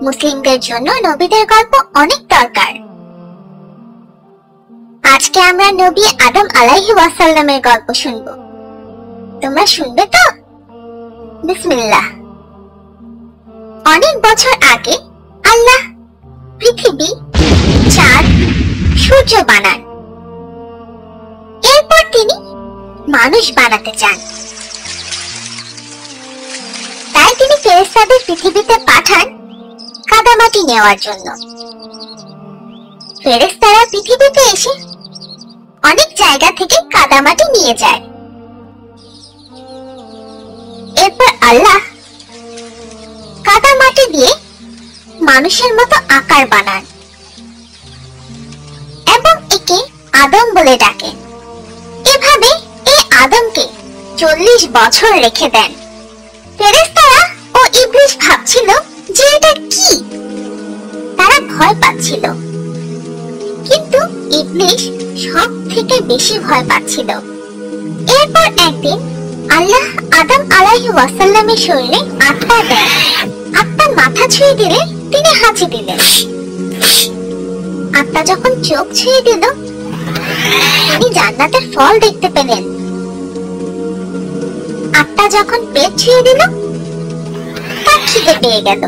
মুসলিমদের জন্য নবীদের গল্প অনেক দরকার। আজকে আমরা নবী আদম আলাইহি ওয়াসাল্লামের গল্প শুনব। তোমরা শুনবে তো? বিসমিল্লাহ। অনেক বছর আগে আল্লাহ পৃথিবী, চাঁদ, সূর্য বানান। এরপর তিনি মানুষ বানাতে চান। তাই তিনি ফেরেশতাদের পৃথিবীতে পাঠান কাদামাটি নেওয়ার জন্য। ফেরেশতারা পৃথিবীতে এসে অনেক জায়গা থেকে কাদামাটি নিয়ে যায়। এরপর আল্লাহ কাদামাটি দিয়ে মানুষের মতো আকার বানান এবং একে আদম বলে ডাকেন। এভাবে এই আদমকে 40 বছর রেখে দেন। ফেরেশতারা ও ইবলিস ভাবছিল যে এটা কি, তারা ভয় পাচ্ছিল, কিন্তু ইবলিস সব থেকে বেশি ভয় পাচ্ছিল। এরপর একদিন আল্লাহ আদম আলাইহিস ওয়াসাল্লামের শরীরে আত্মা দেন। আত্মার মাথা ছুঁয়ে দিলে তিনি হাঁচি দিলেন। আত্মা যখন চোখ ছুঁয়ে দিল, তিনি জান্নাতের ফল দেখতে পেলেন। আত্মা যখন পেট ছুঁয়ে দিল, তার খিদে পেয়ে গেল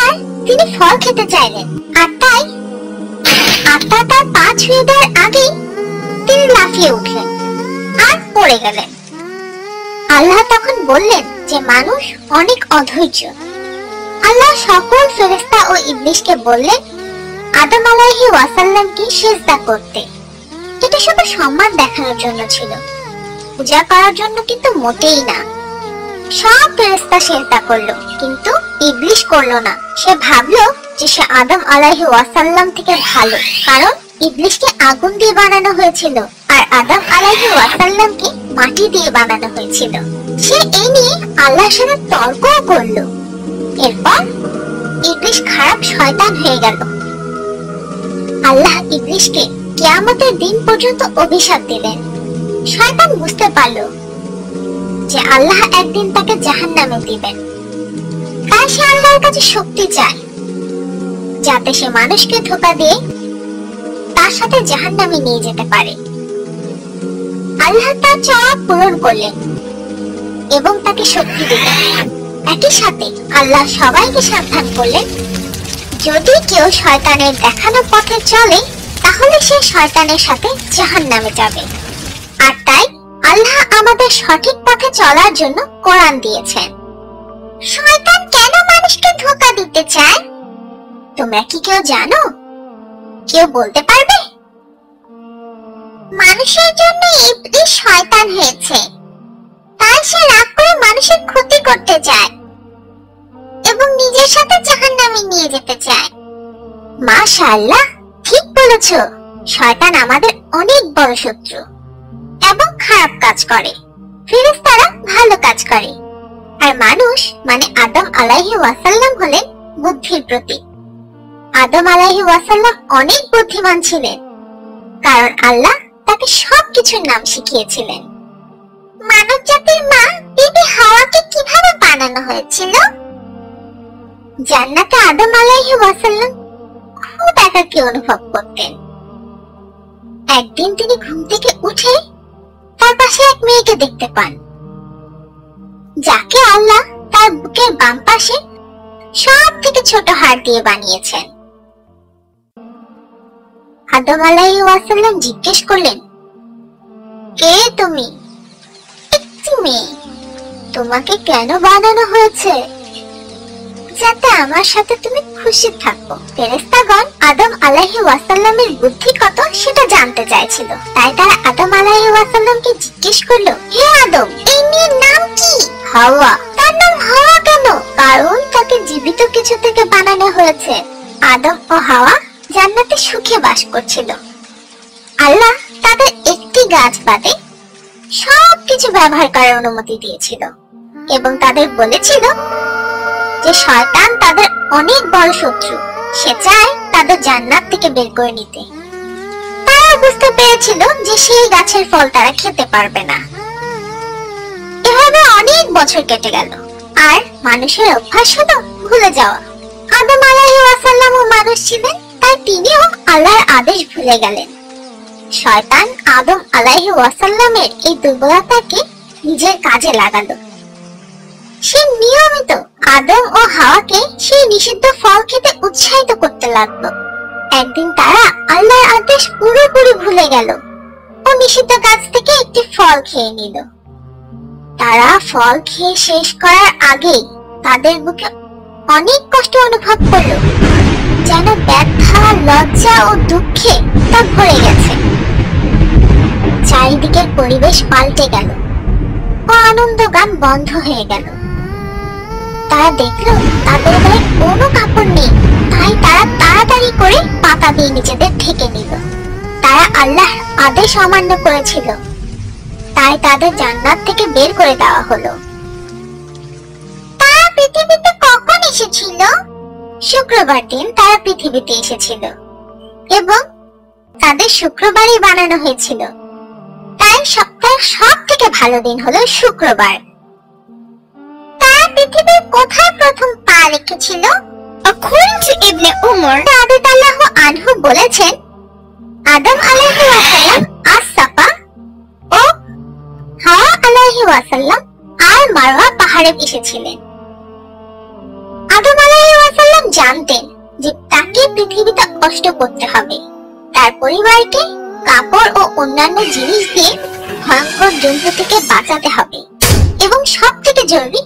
আর তিনি ফল খেতে চাইলেন। আত্মা তার পা ছুঁয়ে দেওয়ার আগেই তিনি লাফিয়ে উঠলেন আর পড়ে গেলেন। আল্লাহ তখন বললেন যে মানুষ অনেক অধৈর্য। আল্লাহ সকল ফেরেশতা ও ইবলিসকে বললেন আদম আলাইহিস ওয়াসাল্লামকে সিজদা করতে। এটা শুধু সম্মান দেখানোর জন্য ছিল, পূজা করার জন্য কিন্তু মোটেই না। সব ফেরেশতা সিজদা করলো, কিন্তু ইবলিস করলো না। সে ভাবলো যে সে আদম আলাইহিস ওয়াসাল্লাম থেকে ভালো, কারণ ইবলিসকে আগুন দিয়ে বানানো হয়েছিল আর আদম আলাইহিস ওয়াসাল্লামকে মাটি দিয়ে বানানো হয়েছিল। সে এই নিয়ে আল্লাহর সাথে তর্কও করলো। এরপর ইবলিস খারাপ শয়তান হয়ে গেল। আল্লাহ ইবলিসকে কিয়ামতের দিন পর্যন্ত অভিশাপ দিলেন। শয়তান বুঝতে পারল যে আল্লাহ একদিন তাকে জাহান্নামে দিবেন। তাই সে আল্লাহর কাছে শক্তি চায়, যাতে সে মানুষকে ধোঁকা দিয়ে তার সাথে জাহান্নামে নিয়ে যেতে পারে। আল্লাহ তার চাওয়া পূরণ করলেন এবং তাকে শক্তি দিলেন। একই সাথে আল্লাহ সবাইকে সাবধান করলেন, যদি কেউ শয়তানের দেখানো পথে চলে, তাহলে সে শয়তানের সাথে জাহান্নামে যাবে। আর তাই আল্লাহ আমাদের সঠিক পথে চলার জন্য কোরআন দিয়েছেন। শয়তান কেন মানুষকে ধোঁকা দিতে চায়? তোমরা কি কেউ জানো? কেউ বলতে পারবে? মানুষের জন্য ইবলিস শয়তান হয়েছে, তাই সে রাগ করে মানুষের ক্ষতি করতে চায় এবং নিজের সাথে জাহান্নামে নিয়ে যেতে চায়। মাশাআল্লাহ, ঠিক বলেছো। শয়তান আমাদের অনেক বড় শত্রু এবং খারাপ কাজ করে, ফেরেশতারা ভালো কাজ করে, আর মানুষ মানে আদম আলাইহিস ওয়াসাল্লাম হলেন বুদ্ধির প্রতীক। আদম আলাইহিস ওয়াসাল্লাম অনেক বুদ্ধিমান ছিলেন, কারণ আল্লাহ তাকে সবকিছুর নাম শিখিয়েছিলেন। মানব জাতির মা বিবি হাওয়াকে কিভাবে বানানো হয়েছিল? জান্নাতে আদম আলাইহিস ওয়াসাল্লাম খুব একাকী অনুভব করতেন। একদিন তিনি ঘুম থেকে উঠে তার পাশে এক মেয়েকে দেখতে পান, যাকে আল্লাহ তার বুকের বাম পাশে সব থেকে ছোট হাড় দিয়ে বানিয়েছেন। আদম আলাইহিস ওয়াসাল্লাম জিজ্ঞেস করলেন, কে তুমি? একটি মেয়ে। তোমাকে কেন বানানো হয়েছে? যাতে আমার সাথে তুমি খুশি থাকো। ফেরেশতাগণ আদম আলাইহিস ওয়াসাল্লামের বুদ্ধি কত সেটা জানতে চাইছিল, তাই তারা আদম আলাইহিস ওয়াসাল্লামকে জিজ্ঞেস করলো, হে আদম, এই মেয়ের নাম কি? হাওয়া। তার নাম হাওয়া কেন? কারণ তাকে জীবিত কিছু থেকে বানানো হয়েছে। আদম ও হাওয়া জান্নাতে সুখে বাস করছিল। আল্লাহ তাদের একটি গাছ বাদে সবকিছু ব্যবহার করার অনুমতি দিয়েছিল এবং তাদের বলেছিল যে শয়তান তাদের অনেক বড় শত্রু, সে চায় তাদের জান্নাত থেকে বের করে নিতে। তারা বুঝতে পেরেছিল যে সেই গাছের ফল তারা খেতে পারবে না। এভাবে অনেক বছর কেটে গেল আর মানুষের অভ্যাস হলো ভুলে যাওয়া। আদম আলাইহিস সালামও মানুষ ছিলেন, তাই তিনিও আল্লাহর আদেশ ভুলে গেলেন। শয়তান আদম আলাইহিস সালামের এই দুর্বলতাকে নিজের কাজে লাগালো। সে নিয়মিত আদম ও হাওয়াকে সেই নিষিদ্ধ ফল খেতে উৎসাহিত করতে লাগলো। একদিন তারা আল্লাহর আদেশ পুরোপুরি ভুলে গেল ও নিষিদ্ধ গাছ থেকে একটি ফল খেয়ে নিল। তারা ফল খেয়ে শেষ করার আগেই তাদের বুকে অনেক কষ্ট অনুভব করলো, যেন ব্যথা, লজ্জা ও দুঃখে তা ভরে গেছে। চারিদিকের পরিবেশ পাল্টে গেল ও আনন্দ গান বন্ধ হয়ে গেল। তারা দেখলো তাদের গায়ে কোনো কাপড় নেই, তাই তারা তাড়াতাড়ি করে পাতা দিয়ে নিজেদের ঢেকে নিল। তারা আল্লাহর আদেশ অমান্য করেছিল, তাই তাদের জান্নাত থেকে বের করে দেওয়া হলো। তারা পৃথিবীতে কখন এসেছিল? শুক্রবার দিন তারা পৃথিবীতে এসেছিল এবং তাদের শুক্রবারই বানানো হয়েছিল, তাই সপ্তাহের সব থেকে ভালো দিন হলো শুক্রবার। তারা পৃথিবীর কোথায় প্রথম পা রেখেছিল? According to ইবনে উমর রাদিয়াল্লাহু আনহু বলেছেন, আদম আলাইহিস সালাম আস-সাফা ও হাওয়া আলাইহিস সালাম আর মারওয়া পাহাড়ে এসেছিলেন। আদম আলাইহিস সালাম জানতেন যে তাকে পৃথিবীতে কষ্ট করতে হবে, তার পরিবারকে কাপড় ও অন্যান্য জিনিস দিয়ে ভয়ঙ্কর জন্তু থেকে বাঁচাতে হবে এবং সবথেকে জরুরি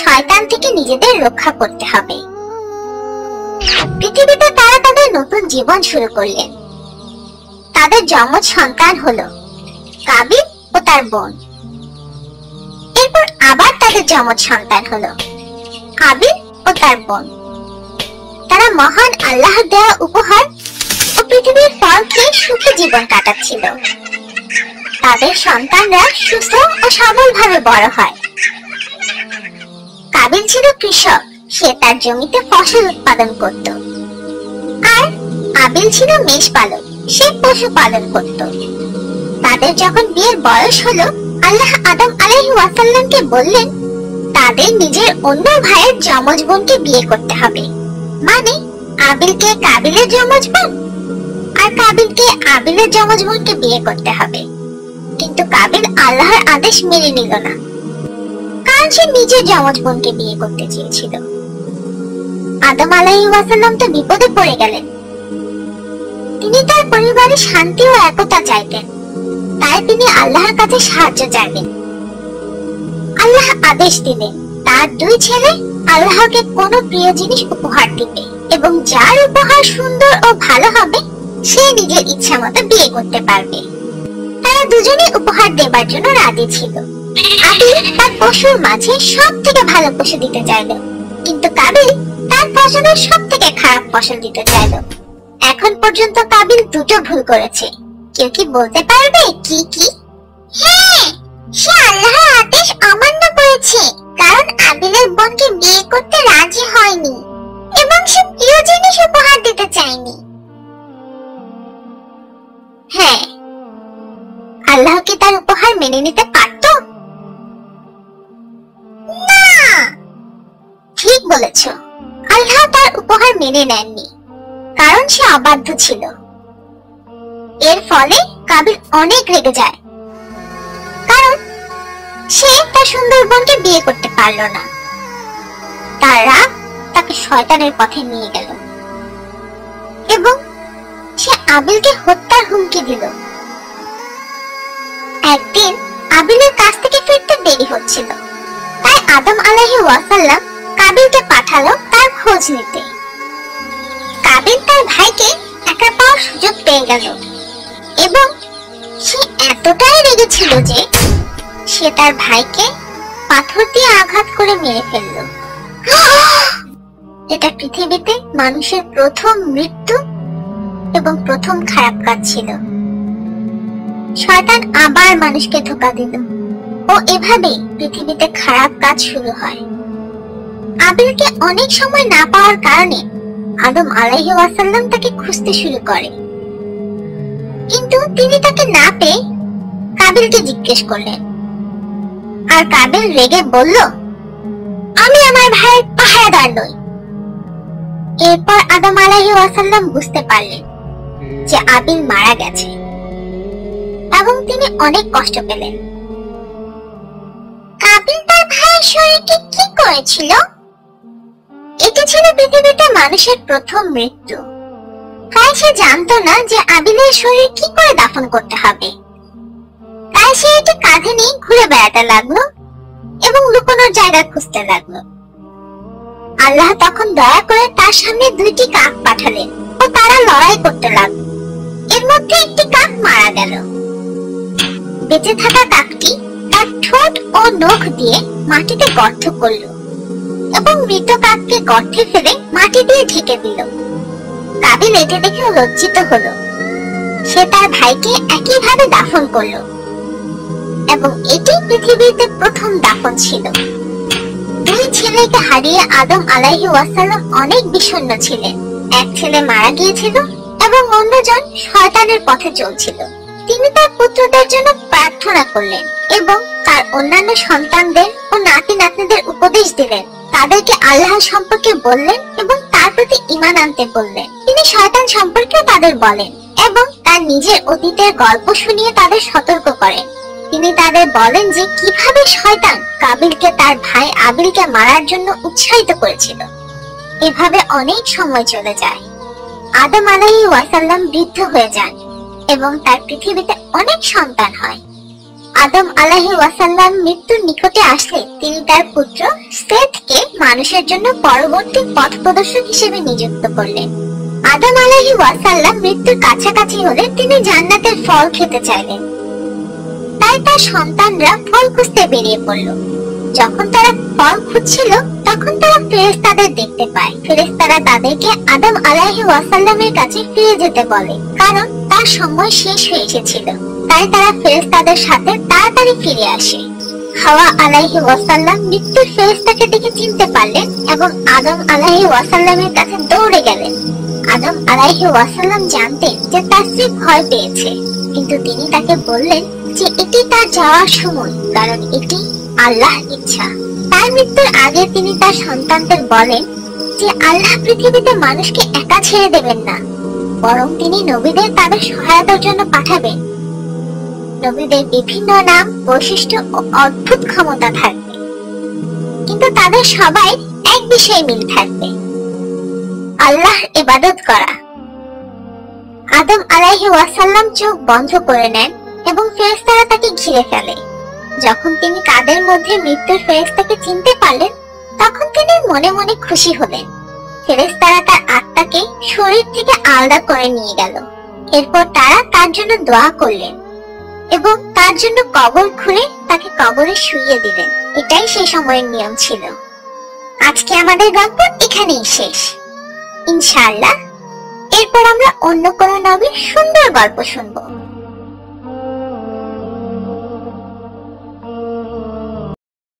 শয়তান থেকে নিজেদের রক্ষা করতে হবে। পৃথিবীতে তারা তাদের নতুন জীবন শুরু করলেন। তাদের যমজ সন্তান হলো কাবিল ও তার বোন। এরপর আবার তাদের যমজ সন্তান হলো হাবিল ও তার বোন। তারা মহান আল্লাহর দেওয়া উপহার ও পৃথিবীর ফল খেয়ে সুখী জীবন কাটাচ্ছিল। তাদের সন্তানরা সুস্থ ও সবলভাবে বড় হয়। কাবিল ছিল কৃষক, সে তার জমিতে ফসল উৎপাদন করত। আর আবিল ছিল মেষপালক, সে পশু পালন করত। তাদের যখন বিয়ের বয়স হলো, আল্লাহ আদম আলাইহিস সালামকে বললেন তাদের নিজের অন্য ভাইয়ের যমজ বোনকে বিয়ে করতে হবে, মানে আবিলকে কাবিলের যমজ বোন আর কাবিলকে আবিলের যমজ বোনকে বিয়ে করতে হবে। কিন্তু কাবিল আল্লাহর আদেশ মেনে নিল না, কারণ সে নিজের যমজ বোনকে বিয়ে করতে চেয়েছিল। আদম আলাইহিস সালাম তো বিপদে পড়ে গেলেন। তিনি তার পরিবারের শান্তি ও একতা চাইতেন, তাই তিনি আল্লাহর কাছে সাহায্য চাইলেন। আল্লাহ আদেশ দিলেন তার দুই ছেলে আল্লাহকে কোনো প্রিয় জিনিস উপহার দিবে এবং যার উপহার সুন্দর ও ভালো হবে সে নিজের ইচ্ছা মতো বিয়ে করতে পারবে। তারা দুজনে উপহার দেবার জন্য রাজি ছিল। আবিল তার পশুর মাঝে সব থেকে ভালো পশু দিতে চাইল, কিন্তু কাবিল তার ফসলের সব থেকে খারাপ ফসল দিতে চাইল। এখন পর্যন্ত কাবিল দুটো ভুল করেছে। কেউ কি বলতে পারবে কি কি? হ্যাঁ, সে আল্লাহর আদেশ অমান্য করেছে, কারণ আবিলের বোনকে বিয়ে করতে রাজি হয়নি এবং সে প্রিয় জিনিস উপহার দিতে চায়নি। হ্যাঁ, আল্লাহ কি তার উপহার মেনে নিতে পারত? না, ঠিক বলেছ, আল্লাহ তার উপহার মেনে নেননি, কারণ সে অবাধ্য ছিল। এর ফলে কাবিল অনেক রেগে যায়, কারণ সে তার সুন্দর বোনকে বিয়ে করতে পারল না। তার রাগ তাকে শয়তানের পথে নিয়ে গেল এবং সে আবিলকে হত্যার হুমকি দিল। একদিন আবিলের কাছ থেকে ফিরতে দেরি হচ্ছিল, তাই আদম আলাইহিস সালাম কাবিলকে পাঠালো তার খোঁজ নিতে। কাবিল তার ভাইকে একা পাওয়ার সুযোগ পেয়ে গেল এবং সে এতটাই রেগেছিল যে সে তার ভাইকে পাথর দিয়ে আঘাত করে মেরে ফেলল। এটা পৃথিবীতে মানুষের প্রথম মৃত্যু এবং প্রথম খারাপ কাজ ছিল। শয়তান আবার মানুষকে ধোঁকা দিল ও এভাবেই পৃথিবীতে খারাপ কাজ শুরু হয়। আবিলকে অনেক সময় না পাওয়ার কারণে আদম আলাইহিস সালাম তাকে খুঁজতে শুরু করে, কিন্তু তিনি তাকে না পেয়ে কাবিলকে জিজ্ঞেস করলেন। আর কাবিল রেগে বলল, আমি আমার ভাইয়ের পাহারাদার নই, এরপর আদম আলাইহিস সালাম বুঝতে পারলেন যে আবিল মারা গেছে এবং তিনি অনেক কষ্ট পেলেন। আবিল তার ভাইয়ের শরীরকে কি করেছিল? এটি ছিল পৃথিবীতে মানুষের প্রথম মৃত্যু। তাই সে জানতো না যে আবিলের শরীর কি করে দাফন করতে হবে। তাই সে এটি কাঁধে নিয়ে ঘুরে বেড়াতে লাগলো এবং লুকানোর জায়গা খুঁজতে লাগলো। আল্লাহ তখন দয়া করে তার সামনে দুইটি কাক পাঠালেন ও তারা লড়াই করতে লাগলো। এর মধ্যে একটি কাক মারা গেল। বেঁচে থাকা কাকটি তার ঠোঁট ও নখ দিয়ে মাটিতে গর্ত করলো এবং মৃত কাককে গর্তে ফেলে মাটি দিয়ে ঢেকে দিল। কাবিল এটি দেখে লজ্জিত হলো। সে তার ভাইকে একইভাবে দাফন করলো এবং এটি পৃথিবীতে প্রথম দাফন ছিল। দুই ছেলেকে হারিয়ে আদম আলাইহিস সালাম অনেক বিষণ্ণ ছিলেন। এক ছেলে মারা গিয়েছিল এবং অন্যজন শয়তানের পথে চলছিল। তিনি তার পুত্রদের জন্য প্রার্থনা করলেন এবং তার অন্যান্য সন্তানদের ও নাতি নাতনিদের উপদেশ দিলেন। তাদেরকে আল্লাহ সম্পর্কে বললেন এবং তার প্রতি ঈমান আনতে বললেন। তিনি শয়তান সম্পর্কে তাদের বলেন এবং তার নিজের অতীতের গল্প শুনিয়ে তাদের সতর্ক করেন। তিনি তাদের বলেন যে কিভাবে শয়তান কাবিলকে তার ভাই আবিলকে মারার জন্য উৎসাহিত করেছিল। এভাবে অনেক সময় চলে যায়। আদম আলাইহিস সালাম বৃদ্ধ হয়ে যান এবং তার পৃথিবীতে অনেক সন্তান হয়। আদম আলাইহিস সালাম মৃত্যুর নিকটে আসলে তিনি তার পুত্র সেথকে মানুষের জন্য পরবর্তী পথ প্রদর্শক হিসেবে নিযুক্ত করলেন। আদম আলাইহিস সালাম মৃত্যুর কাছাকাছি হলে তিনি জান্নাতের ফল খেতে চাইলেন। তাই তার সন্তানরা ফল খুঁজতে বেরিয়ে পড়ল। যখন তারা ফল খুঁজছিল তখন তারা ফেরেশতাদের দেখতে পায়। ফেরেশতারা তাদেরকে আদম আলাইহিস সালামের কাছে ফিরে যেতে বলে, কারণ তার সময় শেষ হয়ে এসেছিল। তাই তারা ফেরেশতাদের সাথে তাড়াতাড়ি ফিরে আসে। হাওয়া আলাইহিস সালাম মৃত্যুর ফেরেশতাকে দেখে চিনতে পারলেন এবং আদম আলাইহিস সালামের কাছে দৌড়ে গেলেন। আদম আলাইহিস সালাম জানতেন যে তার স্ত্রী ভয় পেয়েছে, কিন্তু তিনি তাকে বললেন যে এটি তার যাওয়ার সময়, কারণ এটি আল্লাহর ইচ্ছা। তার মৃত্যুর আগে তিনি তার সন্তানদের বলেন যে আল্লাহ পৃথিবীতে মানুষকে একা ছেড়ে দেবেন না, বরং তিনি নবীদের তাদের সহায়তার জন্য পাঠাবেন। নবীদের বিভিন্ন নাম, বৈশিষ্ট্য ও অদ্ভুত ক্ষমতা থাকবে, কিন্তু তাদের সবাই এক বিষয়ে মিল থাকবে, আল্লাহর ইবাদত করা। আদম আলাইহিস সালাম চোখ বন্ধ করে নেন এবং ফেরেশতারা তাকে ঘিরে ফেলে। যখন তিনি কাদের মধ্যে মৃত্যুর ফেরেশতাকে চিনতে পারলেন তখন তিনি মনে মনে খুশি হলেন। ফেরেশতারা তার আত্মাকে শরীর থেকে আলাদা করে নিয়ে গেল। এরপর তারা তার জন্য দোয়া করলেন এবং তার জন্য কবর খুঁড়ে তাকে কবরে শুইয়ে দিলেন। এটাই সেই সময়ের নিয়ম ছিল। আজকে আমাদের গল্প এখানেই শেষ। ইনশাআল্লাহ এরপর আমরা অন্য কোনো নবীর সুন্দর গল্প শুনবো।